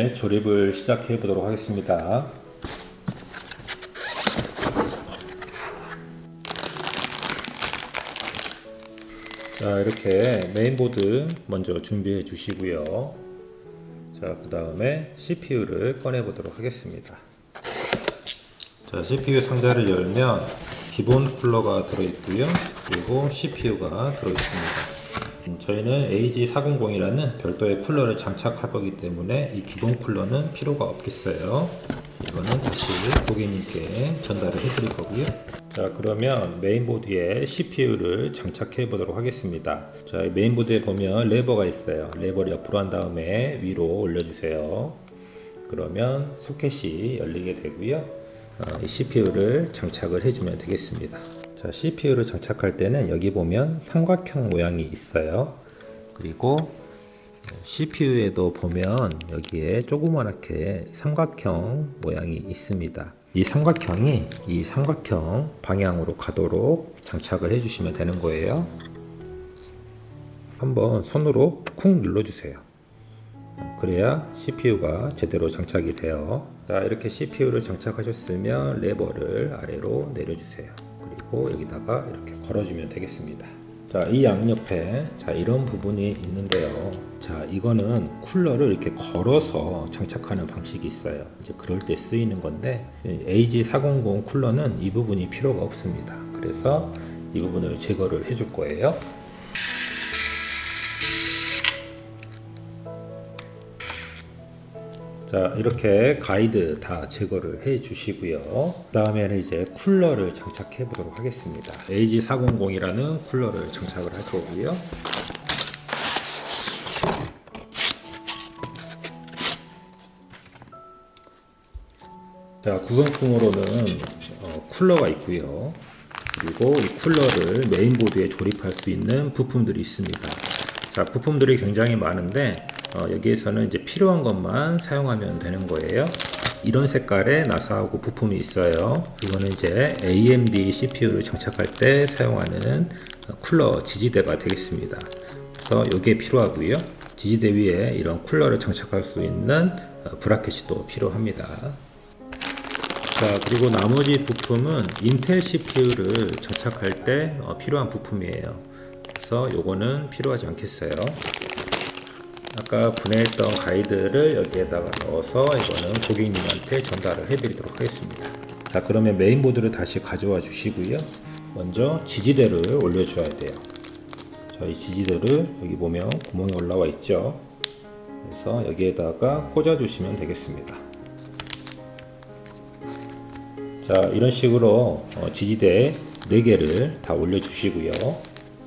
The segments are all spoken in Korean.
이제 조립을 시작해 보도록 하겠습니다. 자, 이렇게 메인보드 먼저 준비해 주시고요. 자, 그 다음에 CPU를 꺼내 보도록 하겠습니다. 자, CPU 상자를 열면 기본 쿨러가 들어있고요. 그리고 CPU가 들어있습니다. 저희는 AG400이라는 별도의 쿨러를 장착할 거기 때문에 이 기본 쿨러는 필요가 없겠어요. 이거는 다시 고객님께 전달을 해 드릴 거고요. 자, 그러면 메인보드에 CPU를 장착해 보도록 하겠습니다. 자, 메인보드에 보면 레버가 있어요. 레버를 옆으로 한 다음에 위로 올려주세요. 그러면 소켓이 열리게 되고요. 이 CPU를 장착을 해주면 되겠습니다. 자, CPU를 장착할 때는 여기 보면 삼각형 모양이 있어요. 그리고 CPU에도 보면 여기에 조그맣게 삼각형 모양이 있습니다. 이 삼각형 방향으로 가도록 장착을 해주시면 되는 거예요. 한번 손으로 쿵 눌러주세요. 그래야 CPU가 제대로 장착이 돼요. 자, 이렇게 CPU를 장착하셨으면 레버를 아래로 내려주세요. 그리고 여기다가 이렇게 걸어주면 되겠습니다. 자, 이 양옆에 이런 부분이 있는데요. 자, 이거는 쿨러를 이렇게 걸어서 장착하는 방식이 있어요. 이제 그럴 때 쓰이는 건데 AG400 쿨러는 이 부분이 필요가 없습니다. 그래서 이 부분을 제거를 해줄 거예요. 자, 이렇게 가이드 다 제거를 해 주시고요. 그 다음에는 이제 쿨러를 장착해 보도록 하겠습니다. AG400이라는 쿨러를 장착을 할 거고요. 자, 구성품으로는 쿨러가 있고요. 그리고 이 쿨러를 메인보드에 조립할 수 있는 부품들이 있습니다. 자, 부품들이 굉장히 많은데 여기에서는 이제 필요한 것만 사용하면 되는 거예요. 이런 색깔의 나사하고 부품이 있어요. 이거는 이제 AMD CPU를 장착할 때 사용하는 쿨러 지지대가 되겠습니다. 그래서 이게 필요하고요. 지지대 위에 이런 쿨러를 장착할 수 있는 브라켓이 또 필요합니다. 자, 그리고 나머지 부품은 인텔 CPU를 장착할 때 필요한 부품이에요. 그래서 요거는 필요하지 않겠어요. 아까 분해했던 가이드를 여기에다가 넣어서 이거는 고객님한테 전달을 해드리도록 하겠습니다. 자, 그러면 메인보드를 다시 가져와 주시고요. 먼저 지지대를 올려줘야 돼요. 자, 이 지지대를 여기 보면 구멍이 올라와 있죠. 그래서 여기에다가 꽂아 주시면 되겠습니다. 자, 이런 식으로 지지대 4개를 다 올려 주시고요.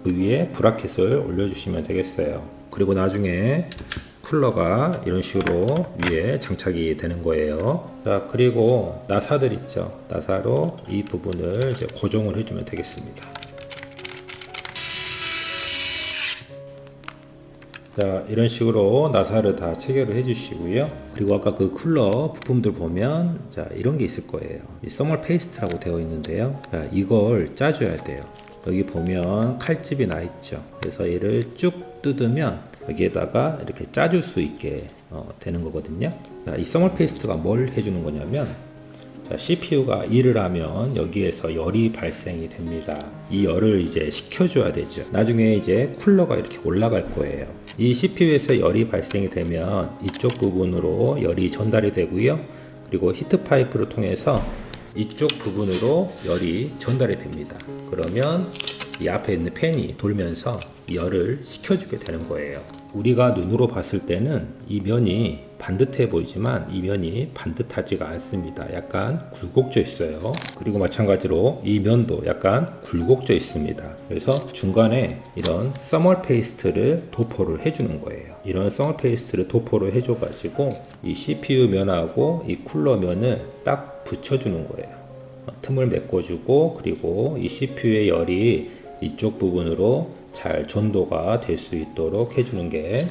그 위에 브라켓을 올려 주시면 되겠어요. 그리고 나중에 쿨러가 이런 식으로 위에 장착이 되는 거예요. 자, 그리고 나사들 있죠. 나사로 이 부분을 이제 고정을 해주면 되겠습니다. 자, 이런 식으로 나사를 다 체결을 해 주시고요. 그리고 아까 그 쿨러 부품들 보면 자, 이런 게 있을 거예요. 이 써멀 페이스트라고 되어 있는데요. 자, 이걸 짜줘야 돼요. 여기 보면 칼집이 나 있죠. 그래서 얘를 쭉 뜯으면 여기에다가 이렇게 짜줄 수 있게 되는 거거든요. 자, 이 써멀 페이스트가 뭘 해주는 거냐면 자, CPU가 일을 하면 여기에서 열이 발생이 됩니다. 이 열을 이제 식혀줘야 되죠. 나중에 이제 쿨러가 이렇게 올라갈 거예요. 이 CPU에서 열이 발생이 되면 이쪽 부분으로 열이 전달이 되고요. 그리고 히트 파이프를 통해서 이쪽 부분으로 열이 전달이 됩니다. 그러면 이 앞에 있는 팬이 돌면서 열을 식혀주게 되는 거예요. 우리가 눈으로 봤을 때는 이 면이 반듯해 보이지만 이 면이 반듯하지가 않습니다. 약간 굴곡져 있어요. 그리고 마찬가지로 이 면도 약간 굴곡져 있습니다. 그래서 중간에 이런 써멀 페이스트를 도포를 해주는 거예요. 이런 써멀 페이스트를 도포를 해줘 가지고 이 CPU 면하고 이 쿨러 면을 딱 붙여주는 거예요. 틈을 메꿔주고 그리고 이 CPU의 열이 이쪽 부분으로 잘 전도가 될 수 있도록 해주는 게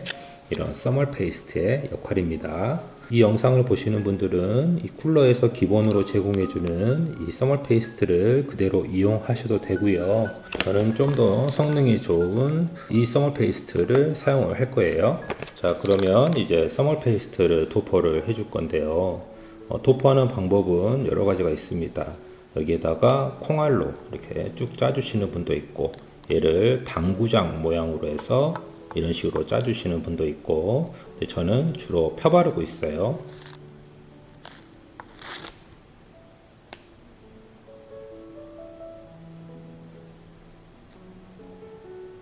이런 써멀 페이스트의 역할입니다. 이 영상을 보시는 분들은 이 쿨러에서 기본으로 제공해주는 이 써멀 페이스트를 그대로 이용하셔도 되고요. 저는 좀 더 성능이 좋은 이 써멀 페이스트를 사용을 할 거예요. 자, 그러면 이제 써멀 페이스트를 도포를 해줄 건데요. 도포하는 방법은 여러 가지가 있습니다. 여기에다가 콩알로 이렇게 쭉 짜주시는 분도 있고, 얘를 당구장 모양으로 해서 이런 식으로 짜주시는 분도 있고, 저는 주로 펴바르고 있어요.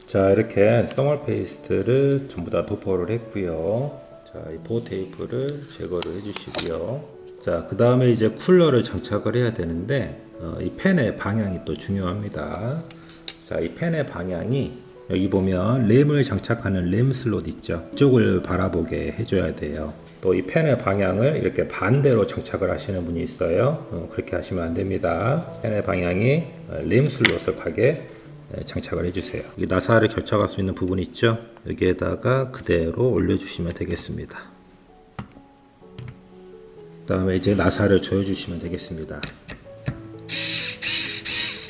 자, 이렇게 써멀 페이스트를 전부 다 도포를 했고요. 자, 이 보호 테이프를 제거를 해주시고요. 자, 그 다음에 이제 쿨러를 장착을 해야 되는데, 이 펜의 방향이 또 중요합니다. 자, 이 펜의 방향이 여기 보면 램을 장착하는 램 슬롯 있죠. 이쪽을 바라보게 해줘야 돼요. 또 이 펜의 방향을 이렇게 반대로 장착을 하시는 분이 있어요. 그렇게 하시면 안 됩니다. 펜의 방향이 램 슬롯을 가게 장착을 해주세요. 이 나사를 결착할 수 있는 부분 있죠. 여기에다가 그대로 올려주시면 되겠습니다. 그 다음에 이제 나사를 조여주시면 되겠습니다.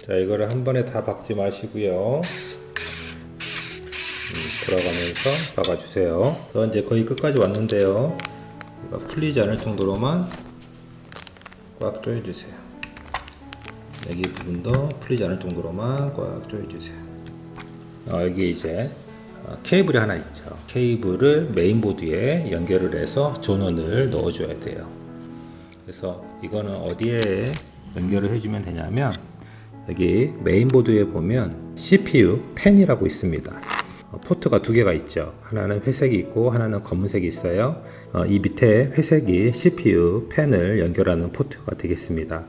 자, 이거를 한 번에 다 박지 마시고요. 돌아가면서 박아주세요. 그래서 이제 거의 끝까지 왔는데요. 이거 풀리지 않을 정도로만 꽉 조여주세요. 여기 부분도 풀리지 않을 정도로만 꽉 조여주세요. 여기 이제 케이블이 하나 있죠. 케이블을 메인보드에 연결을 해서 전원을 넣어줘야 돼요. 그래서 이거는 어디에 연결을 해주면 되냐면, 여기 메인보드에 보면 CPU 펜이라고 있습니다. 포트가 두 개가 있죠. 하나는 회색이 있고 하나는 검은색이 있어요. 이 밑에 회색이 CPU 펜을 연결하는 포트가 되겠습니다.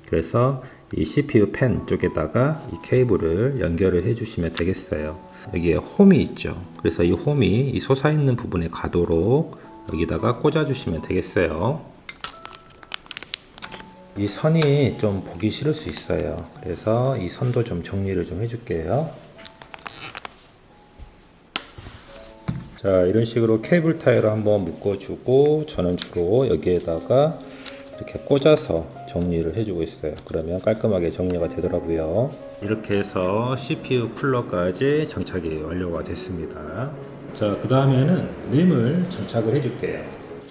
그래서 이 CPU 펜 쪽에다가 이 케이블을 연결을 해주시면 되겠어요. 여기에 홈이 있죠. 그래서 이 홈이 이 솟아있는 부분에 가도록 여기다가 꽂아주시면 되겠어요. 이 선이 좀 보기 싫을 수 있어요. 그래서 이 선도 좀 정리를 좀 해줄게요. 자, 이런 식으로 케이블 타이로 한번 묶어주고, 저는 주로 여기에다가 이렇게 꽂아서 정리를 해주고 있어요. 그러면 깔끔하게 정리가 되더라고요. 이렇게 해서 CPU 쿨러까지 장착이 완료가 됐습니다. 자, 그 다음에는 램을 장착을 해줄게요.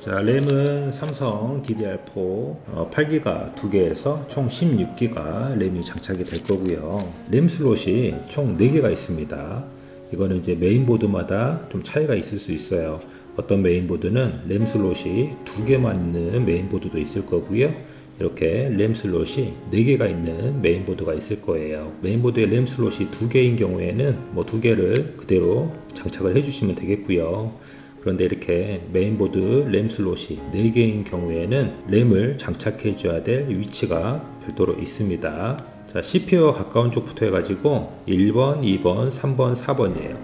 자, 램은 삼성 DDR4 8기가 2개에서 총 16기가 램이 장착이 될 거고요. 램 슬롯이 총 4개가 있습니다. 이거는 이제 메인보드마다 좀 차이가 있을 수 있어요. 어떤 메인보드는 램 슬롯이 2개만 있는 메인보드도 있을 거고요. 이렇게 램 슬롯이 4개가 있는 메인보드가 있을 거예요. 메인보드에 램 슬롯이 2개인 경우에는 뭐 2개를 그대로 장착을 해주시면 되겠고요. 그런데 이렇게 메인보드 램 슬롯이 4개인 경우에는 램을 장착해 줘야 될 위치가 별도로 있습니다. 자, CPU와 가까운 쪽부터 해가지고 1번, 2번, 3번, 4번이에요.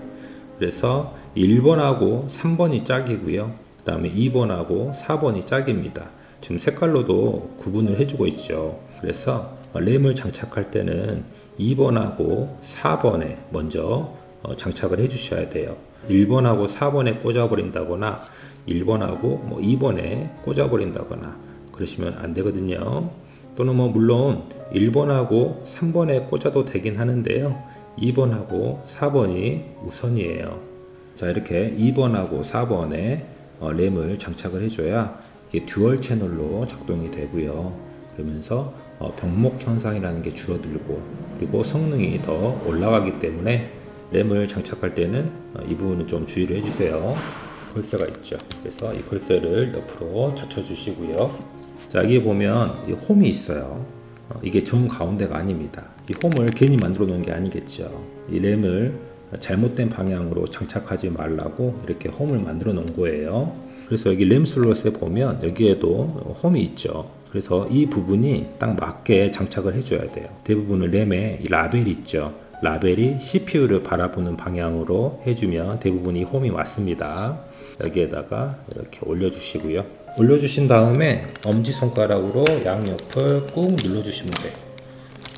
그래서 1번하고 3번이 짝이고요. 그 다음에 2번하고 4번이 짝입니다. 지금 색깔로도 구분을 해주고 있죠. 그래서 램을 장착할 때는 2번하고 4번에 먼저 장착을 해주셔야 돼요. 1번하고 4번에 꽂아버린다거나 1번하고 뭐 2번에 꽂아버린다거나 그러시면 안 되거든요. 또는 뭐 물론 1번하고 3번에 꽂아도 되긴 하는데요. 2번하고 4번이 우선이에요. 자, 이렇게 2번하고 4번에 램을 장착을 해줘야 이게 듀얼 채널로 작동이 되고요. 그러면서 병목 현상이라는 게 줄어들고, 그리고 성능이 더 올라가기 때문에 램을 장착할 때는 이 부분은 좀 주의를 해주세요. 컬쇠가 있죠. 그래서 이 컬쇠를 옆으로 젖혀 주시고요. 자, 여기 보면 이 홈이 있어요. 이게 정 가운데가 아닙니다. 이 홈을 괜히 만들어 놓은 게 아니겠죠. 이 램을 잘못된 방향으로 장착하지 말라고 이렇게 홈을 만들어 놓은 거예요. 그래서 여기 램 슬롯에 보면 여기에도 홈이 있죠. 그래서 이 부분이 딱 맞게 장착을 해줘야 돼요. 대부분은 램에 이 라벨이 있죠. 라벨이 CPU를 바라보는 방향으로 해주면 대부분 이 홈이 맞습니다. 여기에다가 이렇게 올려주시고요. 올려주신 다음에 엄지손가락으로 양옆을 꾹 눌러주시면 돼요.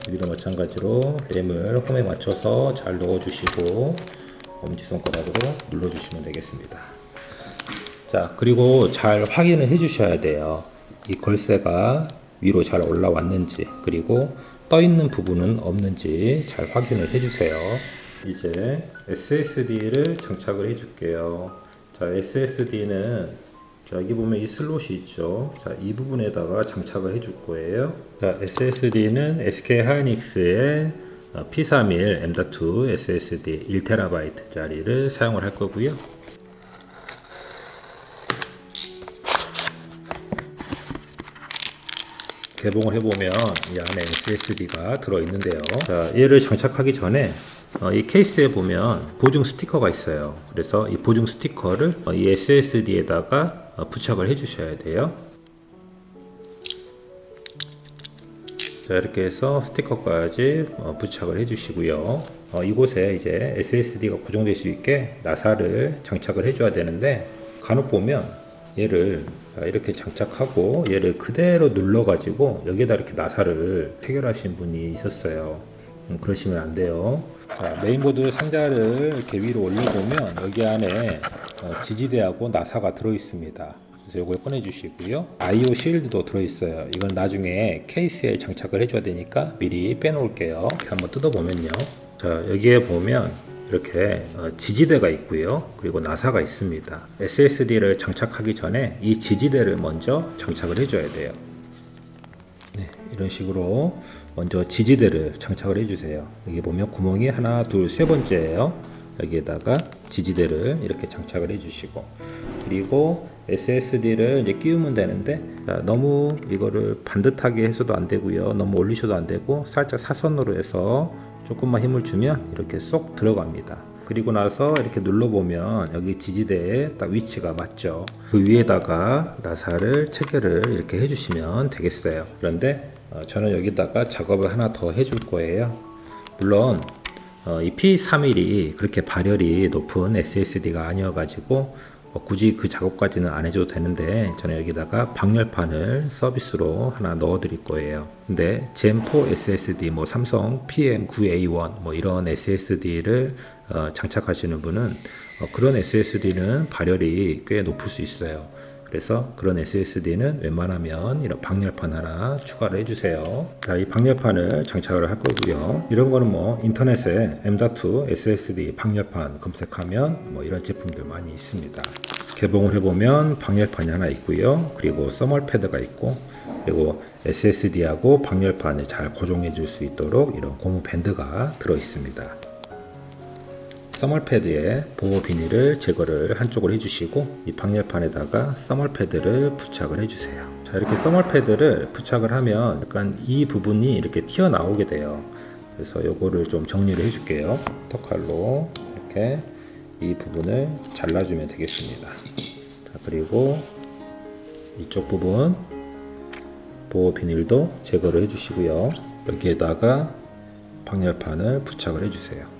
여기도 마찬가지로 램을 홈에 맞춰서 잘 넣어주시고 엄지손가락으로 눌러주시면 되겠습니다. 자, 그리고 잘 확인을 해 주셔야 돼요. 이 걸쇠가 위로 잘 올라왔는지, 그리고 떠 있는 부분은 없는지 잘 확인을 해 주세요. 이제 SSD를 장착을 해 줄게요. 자, SSD는 여기 보면 이 슬롯이 있죠. 자, 이 부분에다가 장착을 해 줄 거예요. 자, SSD는 SK 하이닉스의 P31 M.2 SSD 1TB 짜리를 사용을 할 거고요. 개봉을 해보면 이 안에 SSD가 들어있는데요. 자, 얘를 장착하기 전에 이 케이스에 보면 보증 스티커가 있어요. 그래서 이 보증 스티커를 이 SSD에다가 부착을 해 주셔야 돼요. 자, 이렇게 해서 스티커까지 부착을 해 주시고요. 이곳에 이제 SSD가 고정될 수 있게 나사를 장착을 해 줘야 되는데, 간혹 보면 얘를 이렇게 장착하고 얘를 그대로 눌러 가지고 여기에다 이렇게 나사를 체결하신 분이 있었어요. 그러시면 안 돼요. 자, 메인보드 상자를 이렇게 위로 올려보면 여기 안에 지지대하고 나사가 들어 있습니다. 그래서 이걸 꺼내 주시고요. IO 실드도 들어 있어요. 이건 나중에 케이스에 장착을 해줘야 되니까 미리 빼놓을게요. 이렇게 한번 뜯어보면요. 자, 여기에 보면 이렇게 지지대가 있고요. 그리고 나사가 있습니다. SSD를 장착하기 전에 이 지지대를 먼저 장착을 해줘야 돼요. 네, 이런 식으로 먼저 지지대를 장착을 해주세요. 여기 보면 구멍이 하나, 둘, 세 번째예요. 여기에다가 지지대를 이렇게 장착을 해주시고, 그리고 SSD를 이제 끼우면 되는데, 자, 너무 이거를 반듯하게 해서도 안 되고요. 너무 올리셔도 안 되고, 살짝 사선으로 해서 조금만 힘을 주면 이렇게 쏙 들어갑니다. 그리고 나서 이렇게 눌러보면 여기 지지대에 딱 위치가 맞죠. 그 위에다가 나사를 체결을 이렇게 해주시면 되겠어요. 그런데 저는 여기다가 작업을 하나 더 해줄 거예요. 물론 이 P31이 그렇게 발열이 높은 SSD가 아니어가지고 굳이 그 작업까지는 안 해줘도 되는데, 저는 여기다가 방열판을 서비스로 하나 넣어 드릴 거예요. 근데 젠4 SSD, 뭐 삼성 PM9A1 뭐 이런 SSD를 장착하시는 분은 그런 SSD는 발열이 꽤 높을 수 있어요. 그래서 그런 SSD는 웬만하면 이런 방열판 하나 추가를 해주세요. 자, 이 방열판을 장착을 할 거고요. 이런 거는 뭐 인터넷에 M.2 SSD 방열판 검색하면 뭐 이런 제품들 많이 있습니다. 개봉을 해보면 방열판이 하나 있고요. 그리고 써멀 패드가 있고, 그리고 SSD하고 방열판을 잘 고정해 줄 수 있도록 이런 고무 밴드가 들어 있습니다. 써멀 패드에 보호 비닐을 제거를 한쪽을 해주시고, 이 방열판에다가 써멀 패드를 부착을 해주세요. 자, 이렇게 써멀 패드를 부착을 하면 약간 이 부분이 이렇게 튀어나오게 돼요. 그래서 요거를 좀 정리를 해줄게요. 턱칼로 이렇게 이 부분을 잘라주면 되겠습니다. 자, 그리고 이쪽 부분 보호 비닐도 제거를 해주시고요. 여기에다가 방열판을 부착을 해주세요.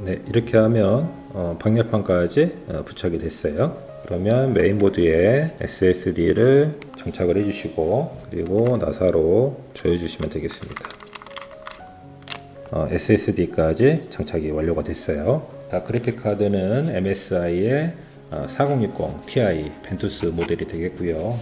네, 이렇게 하면 방열판까지 부착이 됐어요. 그러면 메인보드에 SSD를 장착을 해주시고, 그리고 나사로 조여주시면 되겠습니다. SSD까지 장착이 완료가 됐어요. 자, 그래픽카드는 MSI의 4060 Ti 벤투스 모델이 되겠고요.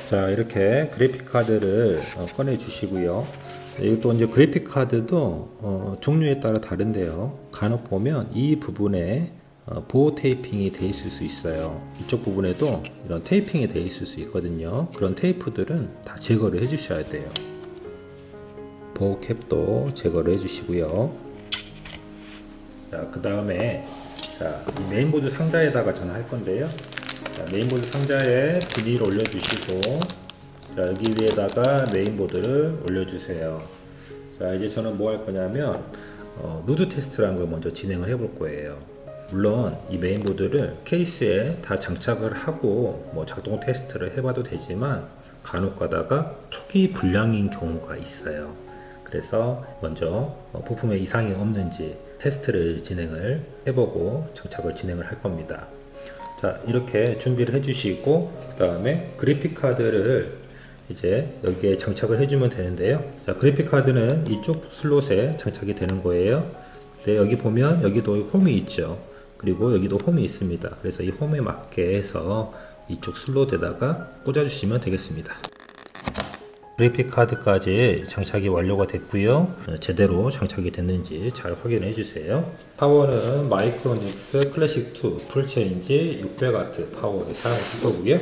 자, 이렇게 그래픽카드를 꺼내 주시고요. 이것도 이제 그래픽카드도 종류에 따라 다른데요. 간혹 보면 이 부분에 보호 테이핑이 돼 있을 수 있어요. 이쪽 부분에도 이런 테이핑이 돼 있을 수 있거든요. 그런 테이프들은 다 제거를 해 주셔야 돼요. 보호 캡도 제거를 해 주시고요. 자, 그 다음에 이 메인보드 상자에다가 저는 할 건데요. 자, 메인보드 상자에 비닐 올려주시고, 자, 여기 위에다가 메인보드를 올려주세요. 자, 이제 저는 뭐 할 거냐면 누드 테스트라는 걸 먼저 진행을 해 볼 거예요. 물론 이 메인보드를 케이스에 다 장착을 하고 뭐 작동 테스트를 해봐도 되지만, 간혹 가다가 초기 불량인 경우가 있어요. 그래서 먼저 부품에 이상이 없는지 테스트를 진행을 해보고 장착을 진행을 할 겁니다. 자, 이렇게 준비를 해주시고, 그 다음에 그래픽카드를 이제 여기에 장착을 해주면 되는데요. 자, 그래픽카드는 이쪽 슬롯에 장착이 되는 거예요. 그 네, 여기 보면 여기도 홈이 있죠. 그리고 여기도 홈이 있습니다. 그래서 이 홈에 맞게 해서 이쪽 슬롯에다가 꽂아주시면 되겠습니다. 그래픽 카드까지 장착이 완료가 됐고요. 제대로 장착이 됐는지 잘 확인해 주세요. 파워는 마이크로닉스 클래식2 풀체인지 600W 파워를 사용할 거고요.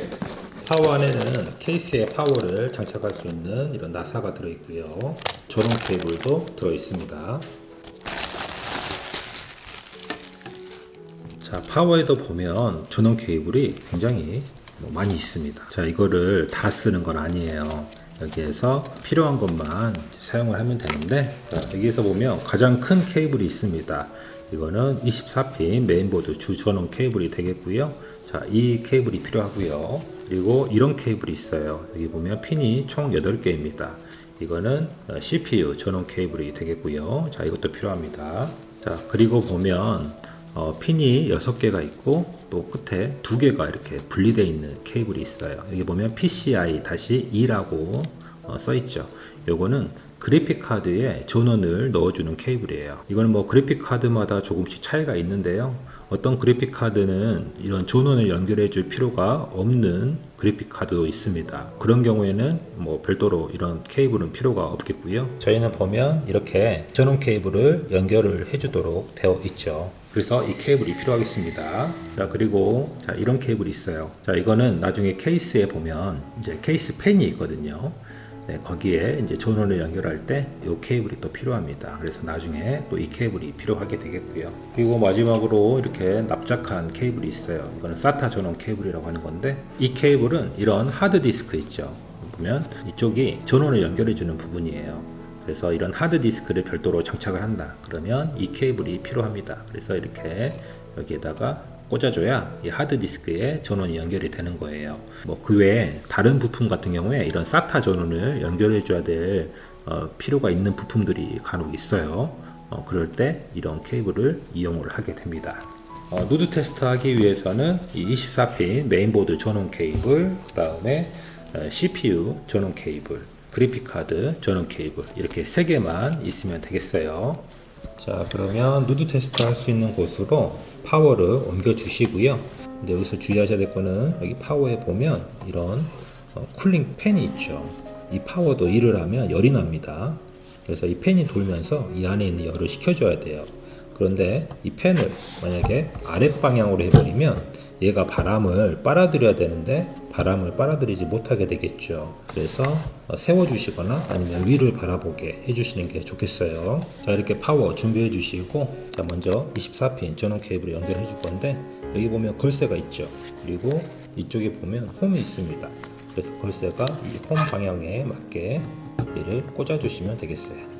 파워 안에는 케이스에 파워를 장착할 수 있는 이런 나사가 들어있고요. 전원 케이블도 들어있습니다. 자, 파워에도 보면 전원 케이블이 굉장히 많이 있습니다. 자, 이거를 다 쓰는 건 아니에요. 여기에서 필요한 것만 사용을 하면 되는데, 자, 여기에서 보면 가장 큰 케이블이 있습니다. 이거는 24핀 메인보드 주 전원 케이블이 되겠고요. 자, 이 케이블이 필요하고요. 그리고 이런 케이블이 있어요. 여기 보면 핀이 총 8개입니다. 이거는 CPU 전원 케이블이 되겠고요. 자, 이것도 필요합니다. 자, 그리고 보면 핀이 6개가 있고 또 끝에 2개가 이렇게 분리되어 있는 케이블이 있어요. 여기 보면 PCI-E라고 써있죠. 요거는 그래픽 카드에 전원을 넣어주는 케이블이에요. 이거는 뭐 그래픽 카드마다 조금씩 차이가 있는데요. 어떤 그래픽 카드는 이런 전원을 연결해 줄 필요가 없는 그래픽 카드도 있습니다. 그런 경우에는 뭐 별도로 이런 케이블은 필요가 없겠고요. 저희는 보면 이렇게 전원 케이블을 연결을 해 주도록 되어 있죠. 그래서 이 케이블이 필요하겠습니다. 자, 그리고 자, 이런 케이블이 있어요. 자, 이거는 나중에 케이스에 보면 이제 케이스 팬이 있거든요. 네, 거기에 이제 전원을 연결할 때 이 케이블이 또 필요합니다. 그래서 나중에 또 이 케이블이 필요하게 되겠고요. 그리고 마지막으로 이렇게 납작한 케이블이 있어요. 이거는 SATA 전원 케이블이라고 하는 건데, 이 케이블은 이런 하드 디스크 있죠. 보면 이쪽이 전원을 연결해 주는 부분이에요. 그래서 이런 하드 디스크를 별도로 장착을 한다. 그러면 이 케이블이 필요합니다. 그래서 이렇게 여기에다가 꽂아줘야 이 하드 디스크에 전원이 연결이 되는 거예요. 뭐 그 외에 다른 부품 같은 경우에 이런 SATA 전원을 연결해 줘야 될 필요가 있는 부품들이 간혹 있어요. 그럴 때 이런 케이블을 이용을 하게 됩니다. 누드 테스트 하기 위해서는 이 24핀 메인보드 전원 케이블, 그 다음에 CPU 전원 케이블, 그래픽카드 전원 케이블, 이렇게 3개만 있으면 되겠어요. 자, 그러면 누드 테스트 할 수 있는 곳으로 파워를 옮겨 주시고요. 근데 여기서 주의하셔야 될 거는 여기 파워에 보면 이런 쿨링 팬이 있죠. 이 파워도 일을 하면 열이 납니다. 그래서 이 팬이 돌면서 이 안에 있는 열을 식혀줘야 돼요. 그런데 이 팬을 만약에 아랫 방향으로 해버리면 얘가 바람을 빨아들여야 되는데 바람을 빨아들이지 못하게 되겠죠. 그래서 세워주시거나 아니면 위를 바라보게 해주시는 게 좋겠어요. 자, 이렇게 파워 준비해 주시고, 자, 먼저 24핀 전원 케이블을 연결해 줄 건데, 여기 보면 걸쇠가 있죠. 그리고 이쪽에 보면 홈이 있습니다. 그래서 걸쇠가 이 홈 방향에 맞게 얘를 꽂아 주시면 되겠어요.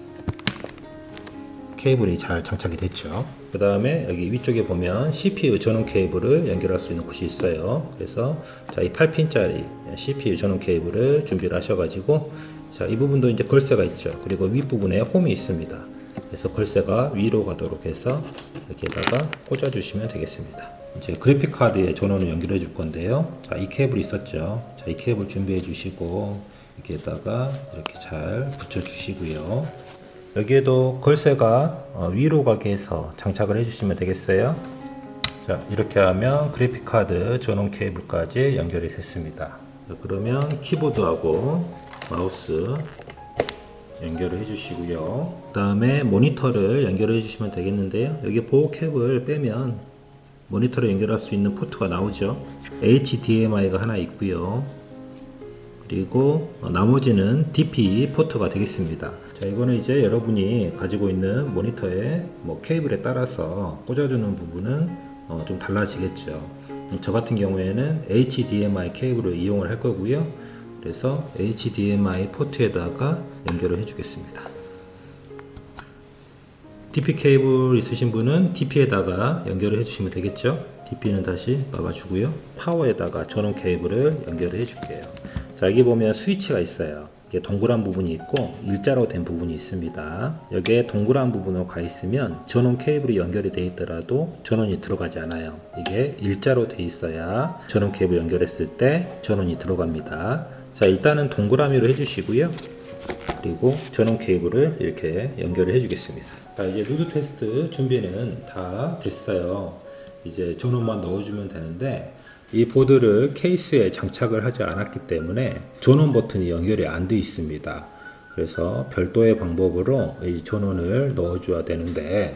케이블이 잘 장착이 됐죠. 그 다음에 여기 위쪽에 보면 CPU 전원 케이블을 연결할 수 있는 곳이 있어요. 그래서 자, 이 8핀짜리 CPU 전원 케이블을 준비를 하셔가지고, 자, 이 부분도 이제 걸쇠가 있죠. 그리고 윗부분에 홈이 있습니다. 그래서 걸쇠가 위로 가도록 해서 여기에다가 꽂아 주시면 되겠습니다. 이제 그래픽 카드에 전원을 연결해 줄 건데요. 자, 이 케이블 있었죠. 자, 이 케이블 준비해 주시고 여기에다가 이렇게 잘 붙여 주시고요. 여기에도 걸쇠가 위로 가게 해서 장착을 해주시면 되겠어요. 자, 이렇게 하면 그래픽카드 전원 케이블까지 연결이 됐습니다. 그러면 키보드하고 마우스 연결을 해주시고요. 그 다음에 모니터를 연결해 주시면 되겠는데요. 여기 보호 캡을 빼면 모니터를 연결할 수 있는 포트가 나오죠. HDMI가 하나 있고요. 그리고 나머지는 DP 포트가 되겠습니다. 자, 이거는 이제 여러분이 가지고 있는 모니터의 케이블에 따라서 꽂아주는 부분은 좀 달라지겠죠. 저 같은 경우에는 HDMI 케이블을 이용을 할 거고요. 그래서 HDMI 포트에다가 연결을 해주겠습니다. DP 케이블 있으신 분은 DP에다가 연결을 해주시면 되겠죠. DP는 다시 막아주고요. 파워에다가 전원 케이블을 연결을 해줄게요. 자, 여기 보면 스위치가 있어요. 이게 동그란 부분이 있고 일자로 된 부분이 있습니다. 여기에 동그란 부분으로 가 있으면 전원 케이블이 연결이 되어 있더라도 전원이 들어가지 않아요. 이게 일자로 되어 있어야 전원 케이블 연결했을 때 전원이 들어갑니다. 자, 일단은 동그라미로 해주시고요. 그리고 전원 케이블을 이렇게 연결을 해 주겠습니다. 자, 이제 누드 테스트 준비는 다 됐어요. 이제 전원만 넣어주면 되는데, 이 보드를 케이스에 장착을 하지 않았기 때문에 전원 버튼이 연결이 안 돼 있습니다. 그래서 별도의 방법으로 이 전원을 넣어줘야 되는데,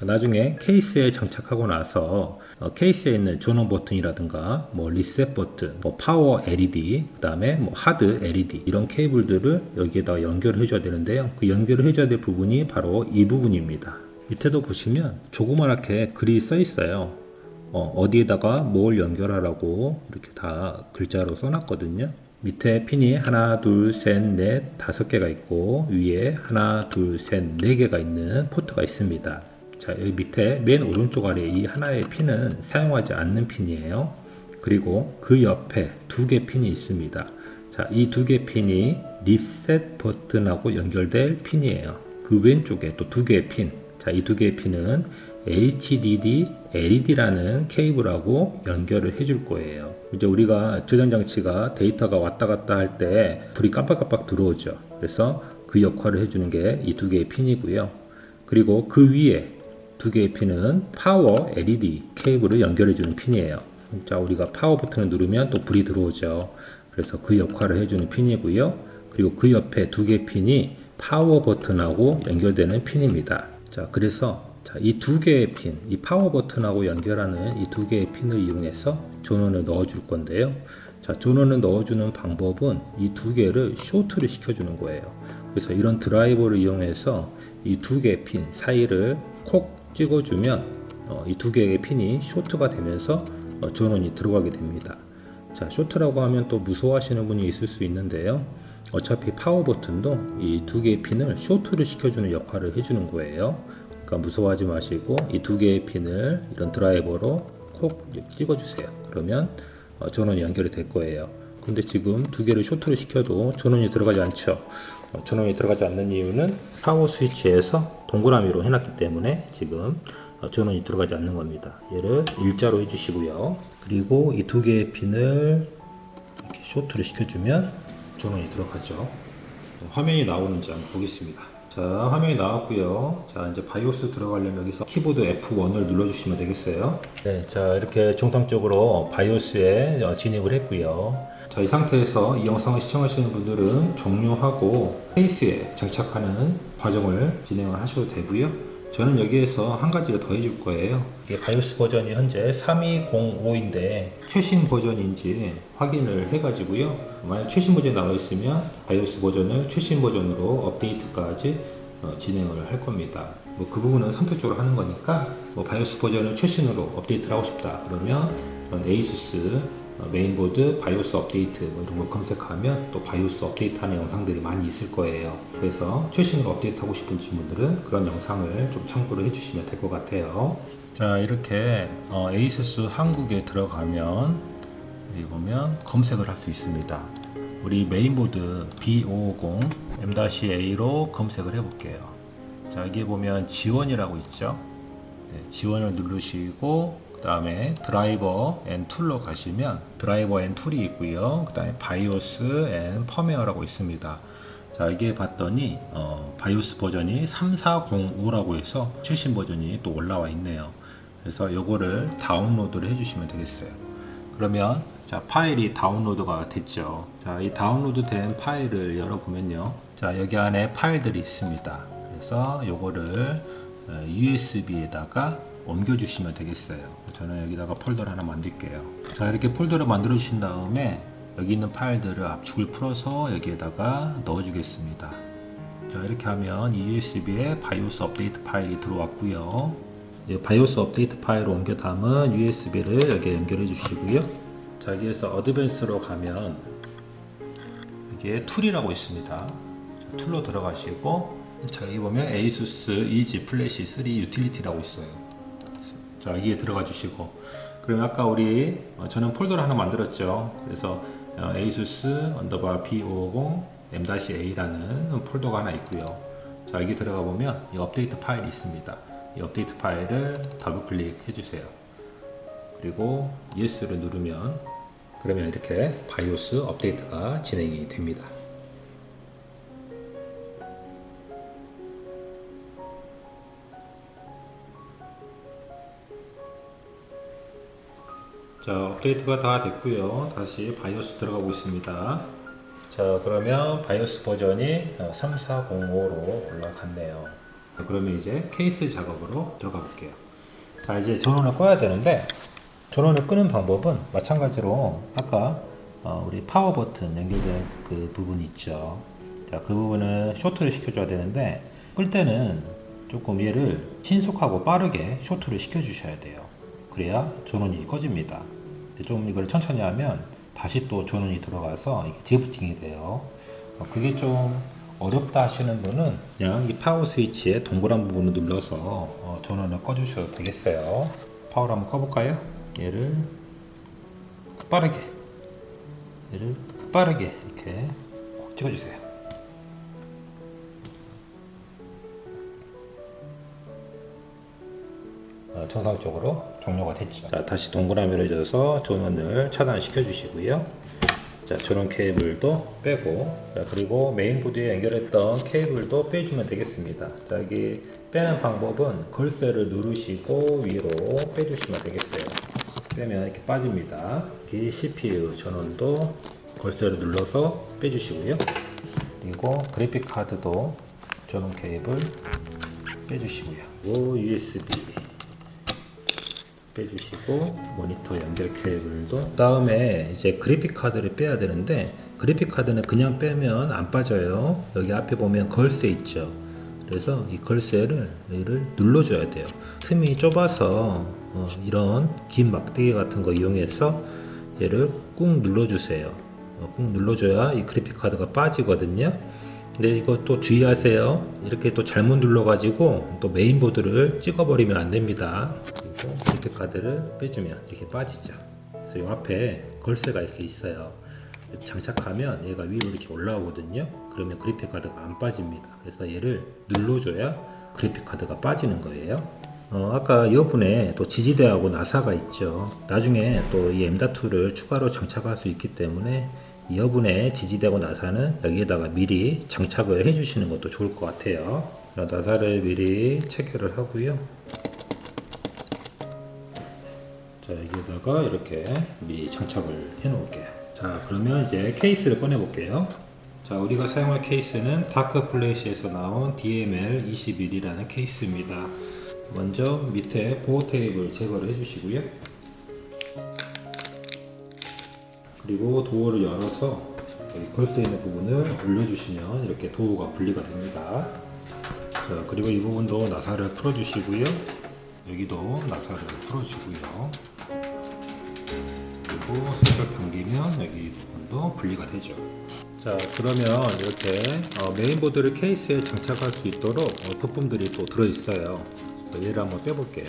나중에 케이스에 장착하고 나서 케이스에 있는 전원 버튼이라든가 뭐 리셋 버튼, 뭐 파워 LED, 그 다음에 뭐 하드 LED 이런 케이블들을 여기에다 연결해 줘야 되는데요. 그 연결을 해줘야 될 부분이 바로 이 부분입니다. 밑에도 보시면 조그맣게 글이 써 있어요. 어디에다가 뭘 연결하라고 이렇게 다 글자로 써놨거든요. 밑에 핀이 하나, 둘, 셋, 넷, 5개가 있고 위에 하나, 둘, 셋, 4개가 있는 포트가 있습니다. 자, 여기 밑에 맨 오른쪽 아래 이 하나의 핀은 사용하지 않는 핀이에요. 그리고 그 옆에 2개 핀이 있습니다. 자, 이 2개 핀이 리셋 버튼하고 연결될 핀이에요. 그 왼쪽에 또 2개의 핀. 자, 이 2개의 핀은 HDD LED라는 케이블하고 연결을 해줄 거예요. 이제 우리가 저장 장치가 데이터가 왔다 갔다 할 때 불이 깜빡깜빡 들어오죠. 그래서 그 역할을 해주는 게 이 2개의 핀이고요. 그리고 그 위에 2개의 핀은 파워 LED 케이블을 연결해주는 핀이에요. 자, 우리가 파워 버튼을 누르면 또 불이 들어오죠. 그래서 그 역할을 해주는 핀이고요. 그리고 그 옆에 2개의 핀이 파워 버튼하고 연결되는 핀입니다. 자, 그래서 이 2개의 핀, 이 파워 버튼하고 연결하는 이 2개의 핀을 이용해서 전원을 넣어 줄 건데요. 자, 전원을 넣어주는 방법은 이 2개를 쇼트를 시켜주는 거예요. 그래서 이런 드라이버를 이용해서 이 2개의 핀 사이를 콕 찍어주면 이 2개의 핀이 쇼트가 되면서 전원이 들어가게 됩니다. 자, 쇼트라고 하면 또 무서워하시는 분이 있을 수 있는데요. 어차피 파워 버튼도 이 2개의 핀을 쇼트를 시켜주는 역할을 해주는 거예요. 그러니까 무서워하지 마시고 이 2개의 핀을 이런 드라이버로 콕 찍어주세요. 그러면 전원이 연결이 될 거예요. 근데 지금 2개를 쇼트를 시켜도 전원이 들어가지 않죠. 전원이 들어가지 않는 이유는 파워 스위치에서 동그라미로 해놨기 때문에 지금 전원이 들어가지 않는 겁니다. 얘를 일자로 해주시고요. 그리고 이 2개의 핀을 이렇게 쇼트를 시켜주면 전원이 들어가죠. 화면이 나오는지 한번 보겠습니다. 자, 화면이 나왔고요. 자, 이제 바이오스 들어가려면 여기서 키보드 F1을 눌러주시면 되겠어요. 네, 자, 이렇게 정상적으로 바이오스에 진입을 했고요. 자, 이 상태에서 이 영상을 시청하시는 분들은 종료하고 케이스에 장착하는 과정을 진행을 하셔도 되고요. 저는 여기에서 한 가지를 더 해줄 거예요. 이게 바이오스 버전이 현재 3205인데 최신 버전인지 확인을 해가지고요. 만약 최신 버전이 나와 있으면 바이오스 버전을 최신 버전으로 업데이트까지 진행을 할 겁니다. 뭐 그 부분은 선택적으로 하는 거니까 뭐 바이오스 버전을 최신으로 업데이트를 하고 싶다 그러면 에이수스 메인보드 바이오스 업데이트 뭐 이런 걸 검색하면 또 바이오스 업데이트 하는 영상들이 많이 있을 거예요. 그래서 최신으로 업데이트 하고 싶은 분들은 그런 영상을 좀 참고를 해주시면 될 것 같아요. 자, 이렇게 에이수스 한국에 들어가면 여기 보면 검색을 할 수 있습니다. 우리 메인보드 B550 M-A로 검색을 해 볼게요. 자, 여기 보면 지원이라고 있죠. 네, 지원을 누르시고 그 다음에 드라이버 앤 툴로 가시면 드라이버 앤 툴이 있고요. 그 다음에 바이오스 앤 펌웨어라고 있습니다. 자, 이게 봤더니 바이오스 버전이 3405라고 해서 최신 버전이 또 올라와 있네요. 그래서 요거를 다운로드를 해주시면 되겠어요. 그러면 자, 파일이 다운로드가 됐죠. 자, 이 다운로드 된 파일을 열어보면요. 자, 여기 안에 파일들이 있습니다. 그래서 요거를 USB에다가 옮겨주시면 되겠어요. 저는 여기다가 폴더를 하나 만들게요. 자, 이렇게 폴더를 만들어 주신 다음에 여기 있는 파일들을 압축을 풀어서 여기에다가 넣어 주겠습니다. 자, 이렇게 하면 이 USB에 바이오스 업데이트 파일이 들어왔고요. 이 바이오스 업데이트 파일을 옮겨 담은 USB를 여기에 연결해 주시고요. 자, 여기에서 어드밴스로 가면 여기에 툴이라고 있습니다. 자, 툴로 들어가시고 자, 여기 보면 ASUS EZ 플래시 3 유틸리티라고 있어요. 자, 여기에 들어가 주시고 그러면 아까 우리 저는 폴더를 하나 만들었죠. 그래서 ASUS 언더바 B550 M-A라는 폴더가 하나 있고요. 자, 여기 들어가 보면 이 업데이트 파일이 있습니다. 이 업데이트 파일을 더블 클릭해 주세요. 그리고 Yes를 누르면 그러면 이렇게 바이오스 업데이트가 진행이 됩니다. 자, 업데이트가 다 됐고요. 다시 바이오스 들어가 보겠습니다. 자, 그러면 바이오스 버전이 3405로 올라갔네요. 그러면 이제 케이스 작업으로 들어가 볼게요. 자, 이제 전원을 꺼야 되는데, 전원을 끄는 방법은 마찬가지로 아까 우리 파워 버튼 연결된 그 부분 있죠. 자, 그 부분을 쇼트를 시켜줘야 되는데, 끌 때는 조금 얘를 신속하고 빠르게 쇼트를 시켜 주셔야 돼요. 그래야 전원이 꺼집니다. 좀 이걸 천천히 하면 다시 또 전원이 들어가서 이게 재부팅이 돼요. 그게 좀 어렵다 하시는 분은 그냥 이 파워 스위치의 동그란 부분을 눌러서 전원을 꺼 주셔도 되겠어요. 파워를 한번 꺼볼까요? 얘를 빠르게 이렇게 콕 찍어주세요. 정상적으로 종료가 됐죠. 자, 다시 동그라미를 줘서 전원을 차단시켜 주시고요. 자, 전원 케이블도 빼고, 자, 그리고 메인보드에 연결했던 케이블도 빼주면 되겠습니다. 자, 여기 빼는 방법은 걸쇠를 누르시고 위로 빼주시면 되겠어요. 빼면 이렇게 빠집니다. 이 CPU 전원도 걸쇠를 눌러서 빼주시고요. 그리고 그래픽 카드도 전원 케이블 빼주시고요. 그리고 USB 빼주시고, 모니터 연결 케이블도, 다음에 이제 그래픽 카드를 빼야 되는데, 그래픽 카드는 그냥 빼면 안 빠져요. 여기 앞에 보면 걸쇠 있죠. 그래서 이 걸쇠를 얘를 눌러줘야 돼요. 틈이 좁아서 이런 긴 막대기 같은 거 이용해서 얘를 꾹 눌러주세요. 꾹 눌러줘야 이 그래픽 카드가 빠지거든요. 근데 이거 또 주의하세요. 이렇게 또 잘못 눌러가지고 또 메인보드를 찍어버리면 안 됩니다. 그리고 그래픽 카드를 빼주면 이렇게 빠지죠. 그래서 이 앞에 걸쇠가 이렇게 있어요. 장착하면 얘가 위로 이렇게 올라오거든요. 그러면 그래픽 카드가 안 빠집니다. 그래서 얘를 눌러줘야 그래픽 카드가 빠지는 거예요. 아까 이 부분에 또 지지대하고 나사가 있죠. 나중에 또 이 M.2를 추가로 장착할 수 있기 때문에 이 부분에 지지대고 나사는 여기에다가 미리 장착을 해 주시는 것도 좋을 것 같아요. 나사를 미리 체결을 하고요. 자, 여기에다가 이렇게 미리 장착을 해 놓을게요. 자, 그러면 이제 케이스를 꺼내 볼게요. 자, 우리가 사용할 케이스는 다크플래시에서 나온 DML21이라는 케이스입니다. 먼저 밑에 보호 테이블 제거를 해 주시고요. 그리고 도어를 열어서 여기 걸쇠 있는 부분을 올려주시면 이렇게 도어가 분리가 됩니다. 자, 그리고 이 부분도 나사를 풀어 주시고요. 여기도 나사를 풀어 주고요. 그리고 살짝 당기면 여기 부분도 분리가 되죠. 자, 그러면 이렇게 메인보드를 케이스에 장착할 수 있도록 부품들이 또 들어 있어요. 얘를 한번 빼볼게요.